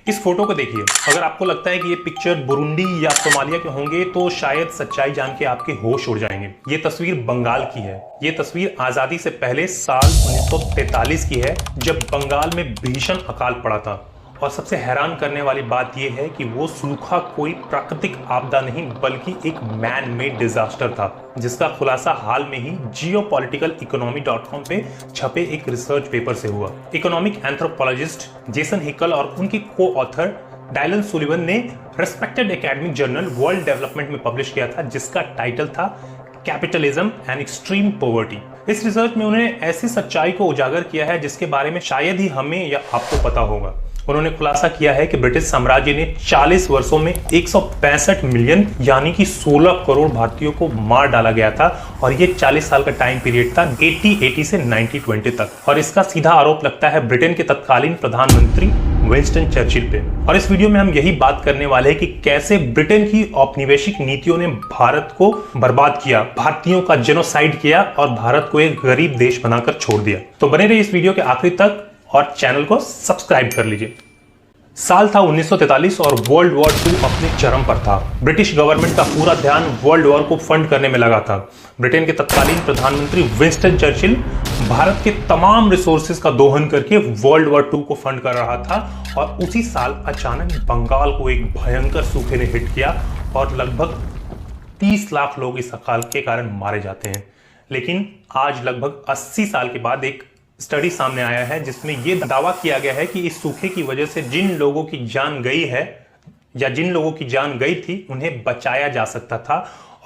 इस फोटो को देखिए, अगर आपको लगता है कि ये पिक्चर बुरुंडी या सोमालिया के होंगे तो शायद सच्चाई जान के आपके होश उड़ जाएंगे। ये तस्वीर बंगाल की है। ये तस्वीर आजादी से पहले साल 1943 की है, जब बंगाल में भीषण अकाल पड़ा था। और सबसे हैरान करने वाली बात यह है कि वो सूखा कोई प्राकृतिक आपदा नहीं बल्कि एक मैन मेड डिजास्टर था, जिसका खुलासा हाल में ही geopoliticaleconomy.com पे छपे एक रिसर्च पेपर से हुआ। इकोनॉमिक एंथ्रोपोलॉजिस्ट जेसन हिकल और उनके को ऑथर डायलन सुलिवन ने respected academic journal world development में पब्लिश किया था, जिसका टाइटल था कैपिटलिज्म एंड एक्सट्रीम पॉवर्टी। इस रिसर्च में उन्होंने ऐसी सच्चाई को उजागर किया है जिसके बारे में शायद ही हमें या आपको पता होगा। उन्होंने खुलासा किया है कि ब्रिटिश साम्राज्य ने 40 वर्षों में 165 मिलियन यानी कि 16 करोड़ भारतीयों को मार डाला गया था, और ये 40 साल का टाइम पीरियड था 80 से 90 तक। और इसका सीधा आरोप लगता है ब्रिटेन के तत्कालीन प्रधानमंत्री विंस्टन चर्चिल पे। और इस वीडियो में हम यही बात करने वाले हैं कि कैसे ब्रिटेन की औपनिवेशिक नीतियों ने भारत को बर्बाद किया, भारतीयों का जेनोसाइड किया और भारत को एक गरीब देश बनाकर छोड़ दिया। तो बने रहिए इस वीडियो के आखिरी तक और चैनल को सब्सक्राइब कर लीजिए। साल था 1943 और वर्ल्ड वॉर 2 अपने चरम पर था। ब्रिटिश गवर्नमेंट का पूरा ध्यान वर्ल्ड वॉर को फंड करने में लगा था। ब्रिटेन के तत्कालीन प्रधानमंत्री विंस्टन चर्चिल भारत के तमाम रिसोर्सेज का दोहन करके वर्ल्ड वॉर 2 को फंड कर रहा था, और उसी साल अचानक बंगाल को एक भयंकर सूखे ने हिट किया और लगभग 30 लाख लोग इस अकाल के कारण मारे जाते हैं। लेकिन आज लगभग 80 साल के बाद एक स्टडी सामने आया है जिसमें यह दावा किया गया है कि इस सूखे की वजह से जिन लोगों की जान गई है या जिन लोगों की जान गई थी उन्हें बचाया जा सकता था,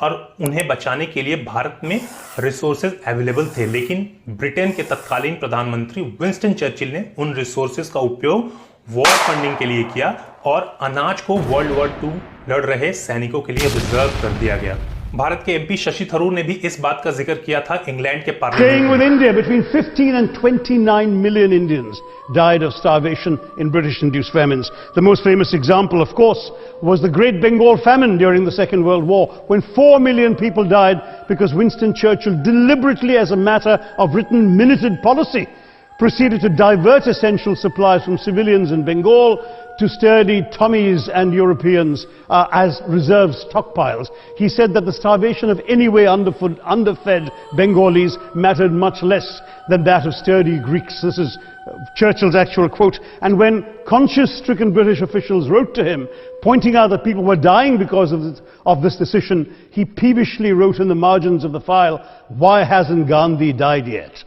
और उन्हें बचाने के लिए भारत में रिसोर्सेज अवेलेबल थे। लेकिन ब्रिटेन के तत्कालीन प्रधानमंत्री विंस्टन चर्चिल ने उन रिसोर्सेज का उपयोग वॉर फंडिंग के लिए किया और अनाज को वर्ल्ड वॉर 2 लड़ रहे सैनिकों के लिए रिजर्व कर दिया गया। भारत के एमपी शशि थरूर ने भी इस बात का जिक्र किया था इंग्लैंड के पार्लियामेंट में। With India, between 15 and 29 million Indians died of starvation in British-induced famines. The most famous example, of course, was the Great Bengal Famine during the Second World War, when 4 million people died because Winston Churchill deliberately, as a matter of written minuted policy, proceeded to divert essential supplies from civilians in Bengal to sturdy Tommies and Europeans as reserve stockpiles. He said that the starvation of anyway underfed Bengalis mattered much less than that of sturdy Greeks. This is Churchill's actual quote. And when conscience-stricken British officials wrote to him, pointing out that people were dying because of this decision, he peevishly wrote in the margins of the file, "Why hasn't Gandhi died yet?"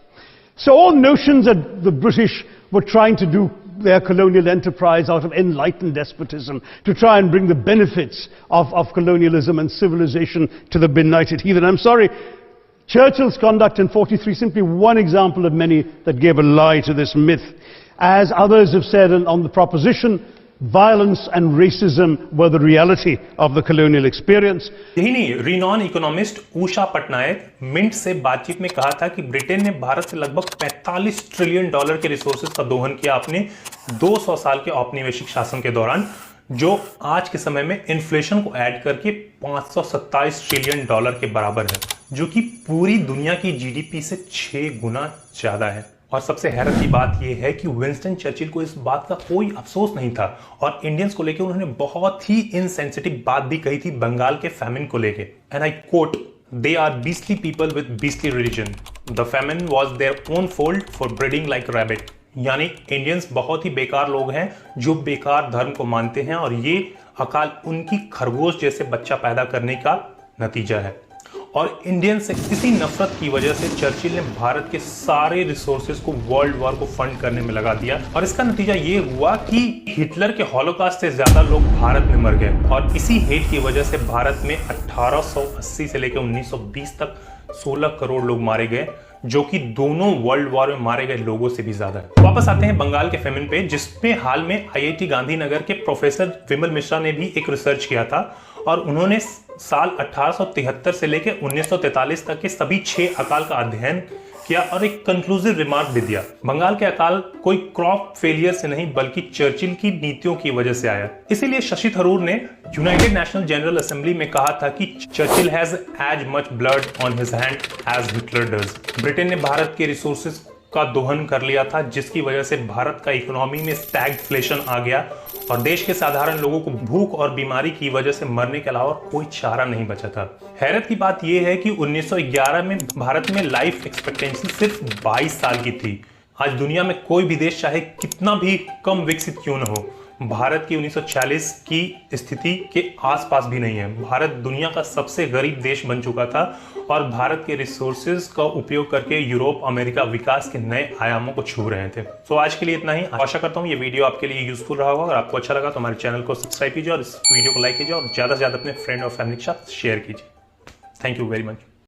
So all notions that the British were trying to do their colonial enterprise out of enlightened despotism to try and bring the benefits of colonialism and civilization to the benighted heathen. I'm sorry, Churchill's conduct in 43 simply one example of many that gave a lie to this myth. As others have said on the proposition, violence and racism were the reality of the colonial experience. यही नहीं, renowned economist Usha Patnaik mint से बातचीत में कहा था कि Britain ने भारत से लगभग 45 ट्रिलियन डॉलर के रिसोर्सेज का दोहन किया अपने 200 साल के औपनिवेशिक शासन के दौरान, जो आज के समय में इन्फ्लेशन को ऐड करके 527 ट्रिलियन डॉलर के बराबर है, जो कि पूरी दुनिया की जीडीपी से 6 गुना ज्यादा है। और सबसे हैरत की बात यह है कि विंस्टन चर्चिल को इस बात का कोई अफसोस नहीं था, और इंडियंस को लेकर उन्होंने बहुत ही इनसेंसिटिव बात भी कही थी बंगाल के फैमिन को लेके। And I quote, "They are beastly people with beastly religion. The famine was their own fault for breeding like rabbit." यानी इंडियंस बहुत ही बेकार लोग हैं जो बेकार धर्म को मानते हैं, और ये अकाल उनकी खरगोश जैसे बच्चा पैदा करने का नतीजा है। और इंडियन से इसी नफरत की वजह से चर्चिल ने भारत के सारे रिसोर्सेज को वर्ल्ड वॉर को फंड करने में लगा दिया, और इसका नतीजा ये हुआ कि हिटलर के हॉलोकास्ट से ज्यादा लोग भारत में मर गए। और इसी हेट की वजह से भारत में 1880 से लेकर 1920 तक 16 करोड़ लोग मारे गए, जो कि दोनों वर्ल्ड वॉर में मारे गए लोगों से भी ज्यादा है। वापस आते हैं बंगाल के फेमिन पे, जिसपे हाल में आईआईटी गांधीनगर के प्रोफेसर विमल मिश्रा ने भी एक रिसर्च किया था, और उन्होंने साल 1873 से लेकर 1943 तक के सभी 6 अकाल का अध्ययन किया और एक कंक्लूसिव रिमार्क भी दिया। बंगाल के अकाल कोई क्रॉप फेलियर से नहीं बल्कि चर्चिल की नीतियों की वजह से आया। इसीलिए शशि थरूर ने यूनाइटेड नेशनल जनरल असेंबली में कहा था कि Churchill has as much blood on his hand as Hitler does. Britain ने भारत के रिसोर्सेज का दोहन कर लिया था, जिसकी वजह से भारत का इकोनॉमी में स्टैगफ्लेशन आ गया और देश के साधारण लोगों को भूख और बीमारी की वजह से मरने के अलावा कोई चारा नहीं बचा था। हैरत की बात यह है कि 1911 में भारत में लाइफ एक्सपेक्टेंसी सिर्फ 22 साल की थी। आज दुनिया में कोई भी देश चाहे कितना भी कम विकसित क्यों न हो, भारत की 1940 की स्थिति के आसपास भी नहीं है। भारत दुनिया का सबसे गरीब देश बन चुका था और भारत के रिसोर्सेज का उपयोग करके यूरोप, अमेरिका विकास के नए आयामों को छू रहे थे। तो आज के लिए इतना ही। आशा करता हूँ ये वीडियो आपके लिए यूजफुल रहा होगा। अगर आपको अच्छा लगा तो हमारे चैनल को सब्सक्राइब कीजिए और इस वीडियो को लाइक कीजिए और ज्यादा से ज्यादा अपने फ्रेंड और फैमिली के साथ शेयर कीजिए। Thank you very much.